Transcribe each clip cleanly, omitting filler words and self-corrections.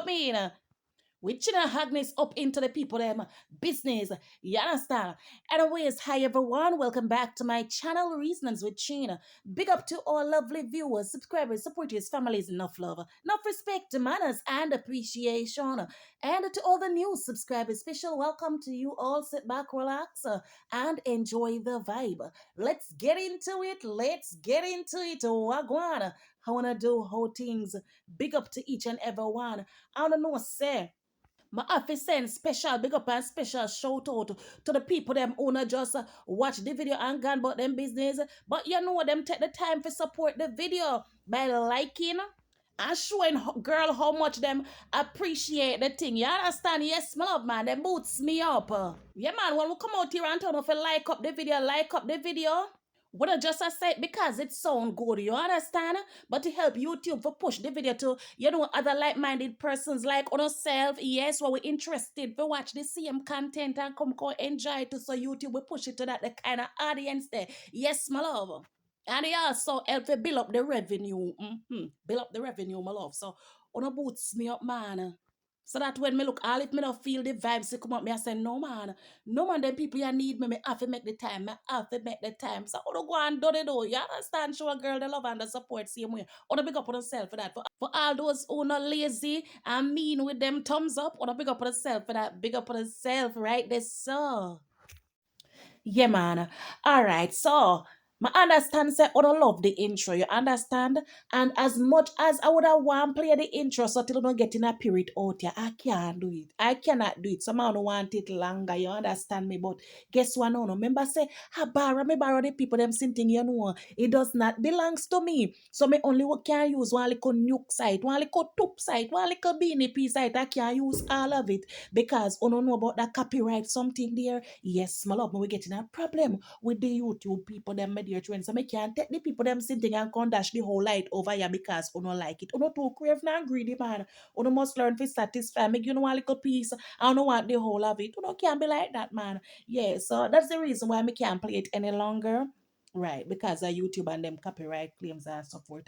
mean? We China Agnes up into the people them business. You understand? Anyways, hi everyone. Welcome back to my channel Reasonings with China. Big up to all lovely viewers, subscribers, supporters, families, enough love, enough respect, manners, and appreciation. And to all the new subscribers, special welcome to you all. Sit back, relax, and enjoy the vibe. Let's get into it. Let's get into it. Wagwan. I wanna do how things. Big up to each and every one. I don't know, say. My office send special big up and special shout out to the people them who not just watch the video and gone about them business, but you know them take the time to support the video by liking and showing girl how much them appreciate the thing. You understand? Yes, my love man, them boots me up. Yeah man, when we come out here and turn off and like up the video. What I just I said because it sound good, you understand? But to help YouTube for push the video to other like-minded persons like on ourselves, yes, what we interested to watch the same content and come enjoy it, so YouTube will push it to that the kind of audience there. Yes, my love. And it also help to build up the revenue. Build up the revenue, my love. So on a boots me up, man. So that when me look all if me don't feel the vibes to come up, me I say, no man. No man, them people you need me, me have to make the time. Me have to make the time. So I don't go and do it though. You understand? Show a girl the love and the support same way. I want to big up on yourself for that. For all those who not lazy and mean with them thumbs up, I want to big up on yourself for that. Big up on yourself, right? This so. Yeah, man. All right. So, I understand, say, I don't love the intro. You understand? And as much as I would have want play the intro so till I don't get in a period out here, I can't do it. I cannot do it. Some I don't want it longer. You understand me? But guess what? No. Remember, say, me borrow the people, them sitting, you know. It does not belongs to me. So, me only can use one little nuke site, one little top site, one little beanie piece site. I can't use all of it because I don't know about that copyright something there. Yes, my love, we getting a problem with the YouTube people, them media trends. So I can't take the people them sitting and can dash the whole light over here because I don't like it. I don't too crave and greedy, man. I don't must learn to satisfy me. You know, one little piece. I don't want the whole of it. You know, can't be like that, man. Yeah, so that's the reason why I can't play it any longer. Right, because of YouTube and them copyright claims and support.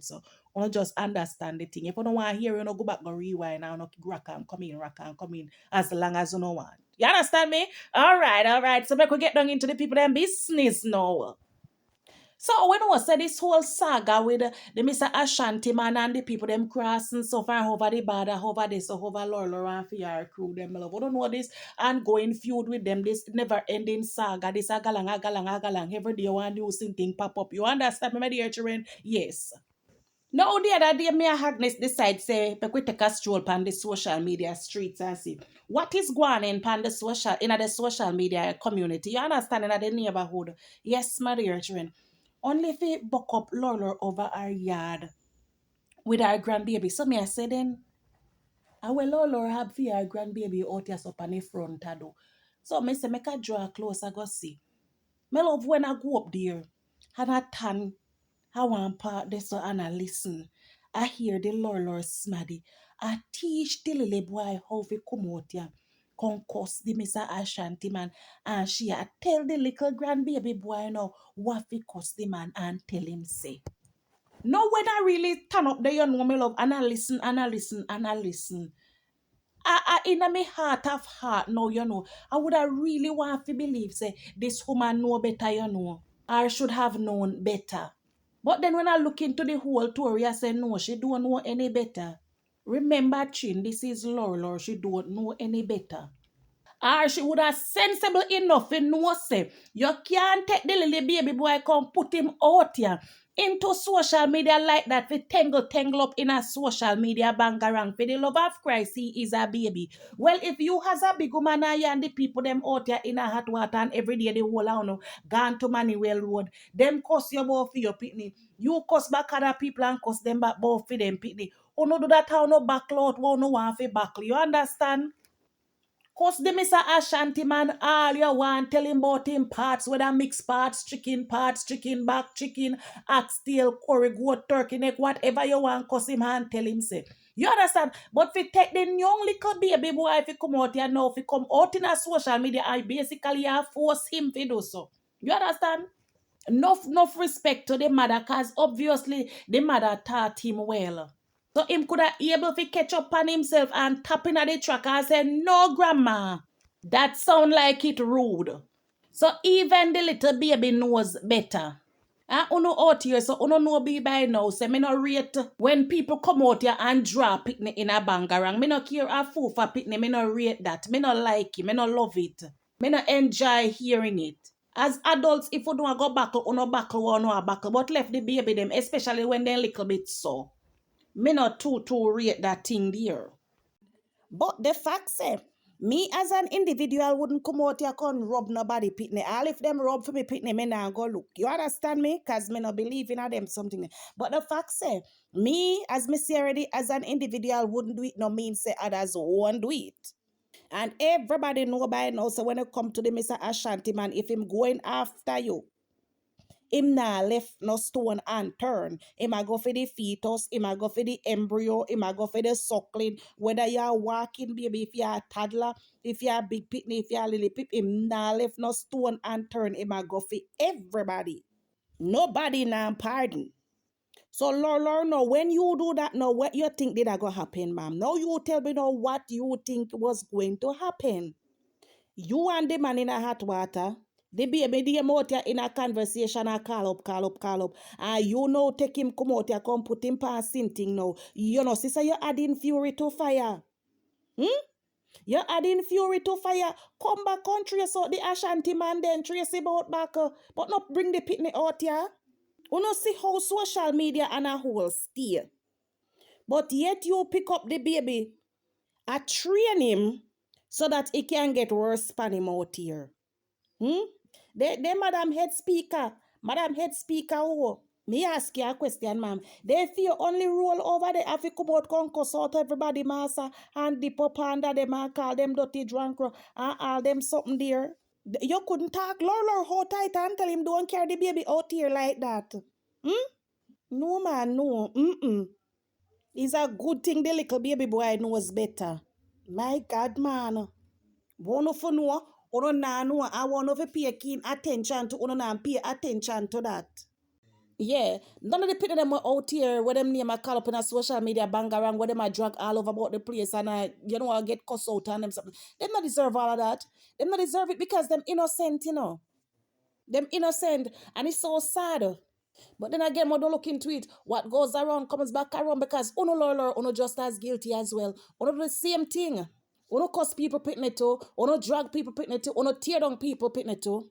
So I want to just understand the thing. If I don't want to hear, you know, go back and rewind and rock and come in as long as you know want. You understand me? All right. So make we get down into the people them business now. So when I said this whole saga with the Mr. Ashanti man and the people them crossing so far over the border, over this, over Lolo and Fiar crew, them love. I don't know this and going feud with them, this never ending saga, this agalang. Every day one new thing pop up. You understand me, my dear children? Yes. No, the other day, me and Agnes decide say, we take a stroll pan the social media streets and see what is going on pan the social media community. You understand in the neighborhood? Yes, my dear children. Only if we buck up Lolo over our yard with our grandbaby. So me I say then, I will Lolo have for our grandbaby out here up on the front do. So me say make a draw close I go see. Me love when I go up there and I turn I want part this so and I listen. I hear the Lolo smaddy. I teach the little boy how to come out here. Come cuss the Mr. Ashanti man. And she I tell the little grandbaby boy now what fi cuss the man and tell him say. No, when I really turn up there, you know, me love, and I listen, and I listen, and I listen. In my heart of heart, no, you know, I would have really want to believe, say, this woman know better, you know, or should have known better. But then when I look into the whole story, I say, no, she don't know any better. Remember, Chin, this is Laura, she don't know any better. Or she would have sensible enough to know say you can't take the little baby boy come put him out here into social media like that for tangle up in a social media bangarang for the love of Christ he is a baby. Well, if you has a big woman and the people them out here in a hot water and every day the whole hour gone to Manuel Road, them cuss you both for your pitney. You cuss back other people and cuss them back both for them pitney. Oh no do that how no backload, no one for back. You understand? Cause the Mr. Ashanti man, all you want, tell him about him parts, whether mixed parts, chicken back, chicken, oxtail, curry, goat, turkey neck, whatever you want, cause him and tell him say. You understand? But if you take the young little baby boy, if you come out here now, if you come out in a social media, I basically have force him to do so. You understand? Enough respect to the mother, cause obviously the mother taught him well. So him could have able to catch up on himself and tapping at the track and say, no, grandma. That sound like it rude. So even the little baby knows better. And uno out here, so uno know be by now. Say me no rate when people come out here and draw picnic in a bangarang. Me no care a fool for picnic. Me no rate that. Me no like it. Me no love it. Me no enjoy hearing it. As adults, if you don't go buckle, uno buckle or no buckle. But left the baby them, especially when they're little bit so. Me not too rate that thing there. But the fact say, me as an individual wouldn't come out here and rob nobody pitney. All if them rob for me pitney, me now go look. You understand me? Cause me not believe in them something. But the fact say, me as me say already as an individual wouldn't do it, no mean say others won't do it. And everybody know by now. So when it come to the Mr. Ashanti man, if him going after you, him nah left no stone unturned. Him a go for the fetus, him a go for the embryo, him a go for the suckling. Whether you're walking baby, if you're a toddler, if you're a big pitney, if you're a little pip, him nah left no stone unturned. Him a go for everybody. Nobody nah pardon. So Lord, no, when you do that, no, what you think did that go happen, ma'am? Now you tell me now what you think was going to happen. You and the man in a hot water. The baby, the out here in a conversation and call up. And you know, take him, come out here, come put him past thing now. You know, sister, you're adding fury to fire. Hmm? You're adding fury to fire. Come back country, so the Ashanti man then trace about back. But not bring the pitney out here. You know, see how social media and a whole steer. But yet you pick up the baby, I train him so that he can get worse span him out here. Hmm? They Madam head speaker, who? Me ask you a question, ma'am. They feel only roll over the Africa boat concourse out everybody massa and dip up under them and call them dirty drunk and all them something there. You couldn't talk Lord, how tight and tell him don't carry the baby out here like that. Hmm? No man, no. Mm-mm. It's a good thing the little baby boy knows better. My God, man. One of know, ono na know, I want to pay keen attention to ono na pay attention to that. Yeah, none of the people them out here where them name a call up in a social media bang around where them a drag all over about the place and I get cussed out and them something. Them not deserve all of that. Them not deserve it because them innocent, you know. Them innocent and it's so sad. But then again, when you look into it, what goes around comes back around because uno lawyer, uno just as guilty as well. Uno do the same thing. Uno cuss people pitting it too. Uno drag people pitting it too. Uno tear down people pitting it too.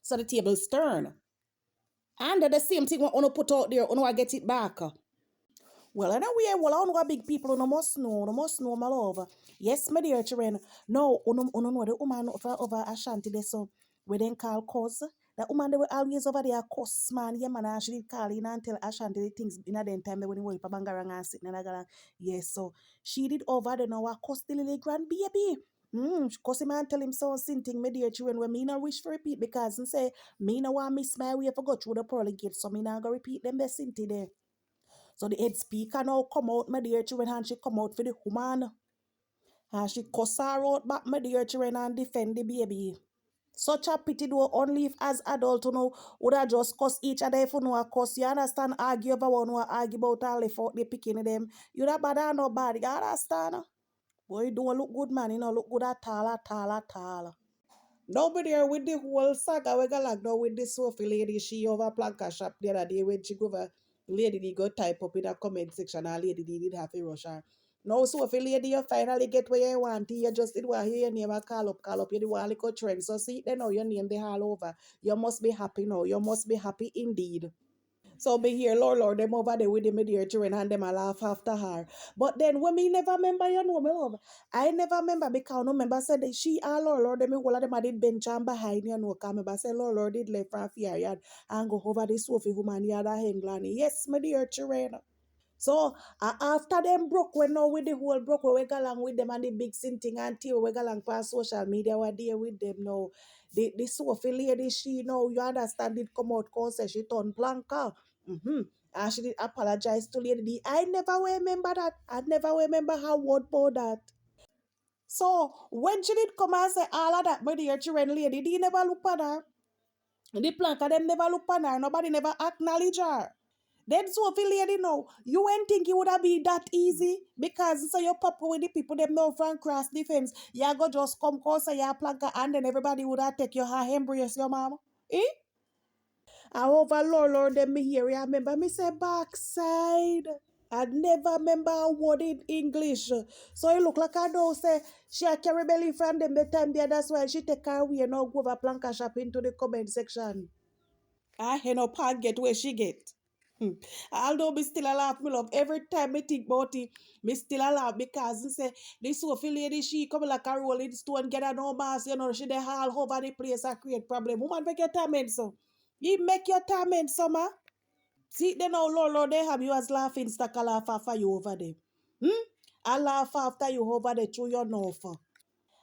So the tables turn. And the same thing when uno put out there, uno get it back. Well, anyway, well, I don't know big people, no must know, my love. Yes, my dear children. No, uno know the woman over Ashanti, there, so we then call cause. The woman they were always over there, cause man, yeah, man, and she did call in and tell Ashanti the things in a den time when they were pa bangarang and sitting in a galang. Yes, so she did over there now, cause the little grandbaby. Cause him and tell him so thing, my dear children, when me not wish for repeat because and say, me no want miss my way for go through the pearly gate, so me not go repeat them best thing there. So the head speaker now come out, my dear children, and she come out for the woman. And she cuss her out back, my dear children, and defend the baby. Such a pity though, only if as adult, would have just cuss each other if you know a cuss. You understand? Argue over one, argue about all the fuck they picking them. You not bad or no bad, you understand? Boy, you don't look good, man. You know, look good at all. Nobody here with the whole saga we got like now with this Sophie lady. She over planka shop the other day when she go over lady did go type up in the comment section and lady did have a rush her. Now Sophie lady you finally get where you want. You just did what hear your name and call up. You do want to trend. So see then now your name they all over. You must be happy now. You must be happy indeed. So be here, Lord, them over there with the dear children and them a laugh after her. But then when me never remember, you know, me love. I never remember because no member said that she all Lord, them all of them a did bench and behind you know, come remember say Lord did left from fear yard and go over the Sophie woman yard a England. Yes, my dear children. So after them broke, we know with the whole broke, we go along with them and the big thing and tear we go along for social media, we're there with them now. The Sophie lady, she know you understand it come out say she turned blanca. Mm-hmm. And she did apologize to Lady D. I never remember that. I never remember how word about that. So when she did come and say all of that, my dear children, Lady D never look at her. The plank of them never look at her. Nobody never acknowledge her. Then Sophie lady now, you ain't think it would have been that easy because so you pop with the people them know from cross defense. You go just come close and you plank and then everybody would have take your hand embrace your mama. Eh? I overlord them me here. I remember me say backside. I never remember a word in English. So it look like I know say she a carry belly from them the time there. That's why she take her away and now go over planka shop into the comment section. I ain't no part get where she get. Hmm. Although me still a laugh, me love. Every time me think about it, me still a laugh because me say this Sophie lady, she come like a rolling stone, get a no mass, you know, she dey all over the place and create problem. Woman, make your torment so. You make your torment so, ma. See, they know, Lord, they have you as laughing stock, a laugh after you over there. Hmm? I laugh after you over there through your north.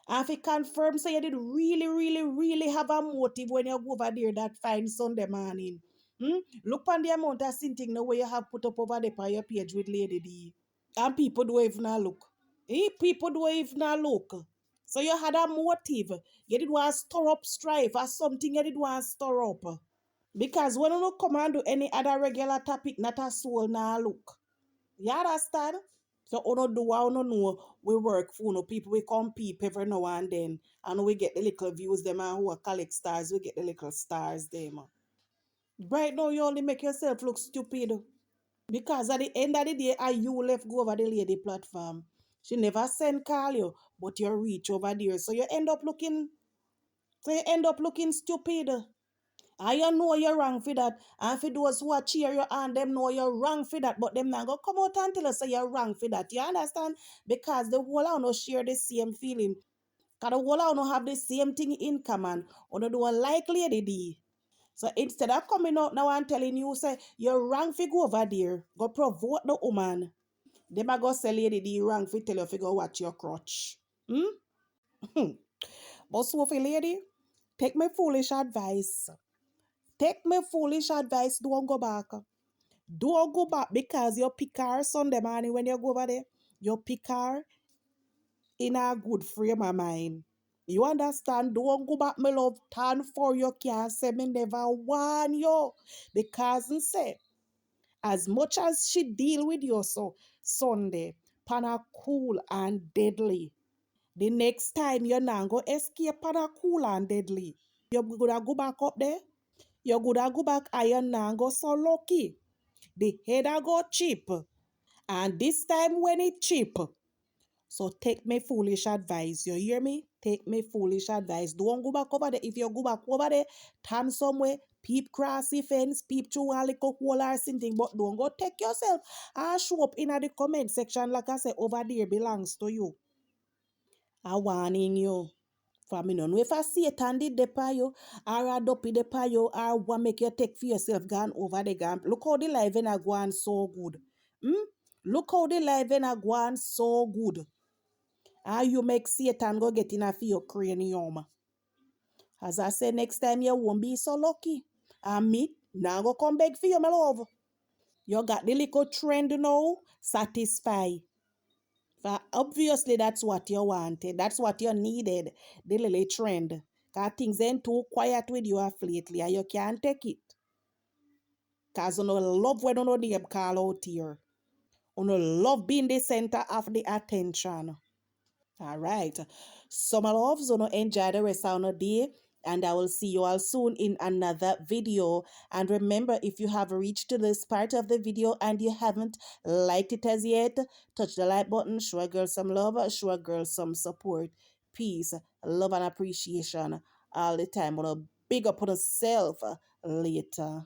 And if you confirm, say you did really, really, really have a motive when you go over there that fine Sunday morning. Hmm? Look on the amount of sinting the way you have put up over there on your page with Lady D. And people do even look. People do even look. So you had a motive. You did want to stir up strife or something you did want to stir up. Because when you don't come and do any other regular topic, not a soul now look. You understand? So uno do what uno know we work for no people we compete every now and then and we get the little views them and who are collect stars, we get the little stars them. Right now you only make yourself look stupid. Because at the end of the day, are you left go over the lady platform. She never send call you, but you reach over there. So you end up looking stupid. And you know you're wrong for that. And for those who are cheer you on, them know you're wrong for that. But them not go come out and tell us say you're wrong for that. You understand? Because the whole of no share the same feeling. Because the whole of no have the same thing in common. Or no do like Lady D. So instead of coming out now and telling you, say, you're wrong for go over there. Go provoke the woman. Them a go say Lady D wrong for tell you to go watch your crotch. Hmm? But Sophie lady, take my foolish advice. Take my foolish advice. Don't go back. Don't go back because you pick her Sunday morning when you go over there. You pick her in a good frame of mind. You understand? Don't go back, my love. Turn for you can't say me never warn you. Because I say, as much as she deal with you so Sunday, pana cool and deadly. The next time you're not go escape pana cool and deadly. You're gonna go back up there. You're gonna go back iron and go so lucky. The head a go cheap. And this time when it cheap. So take me foolish advice. You hear me? Take me foolish advice. Don't go back over there. If you go back over there, turn somewhere, peep crossy fence, peep through a little hole or something. But don't go take yourself and show up in the comment section. Like I say, over there belongs to you. I warning you. For me, no know if I see it and did the payo, or a dopey the payo, or what make you take for yourself gone over the gam. Look how the live in a go on so good. Hmm? Look how the live in a go on so good. And you make Satan go get in a for your cranium. As I say, next time you won't be so lucky. And me, now go come back for you, my love. You got the little trend now, satisfy. For obviously, that's what you wanted. That's what you needed. The little trend. Because things ain't too quiet with you of lately and you can't take it. Because you know love when you know them call out here. You know love being the center of the attention. All right. So, my loves, you know, enjoy the rest of the day. And I will see you all soon in another video. And remember, if you have reached to this part of the video and you haven't liked it as yet, touch the like button, show a girl some love, show a girl some support. Peace, love, and appreciation all the time. Wanna big up on yourself later.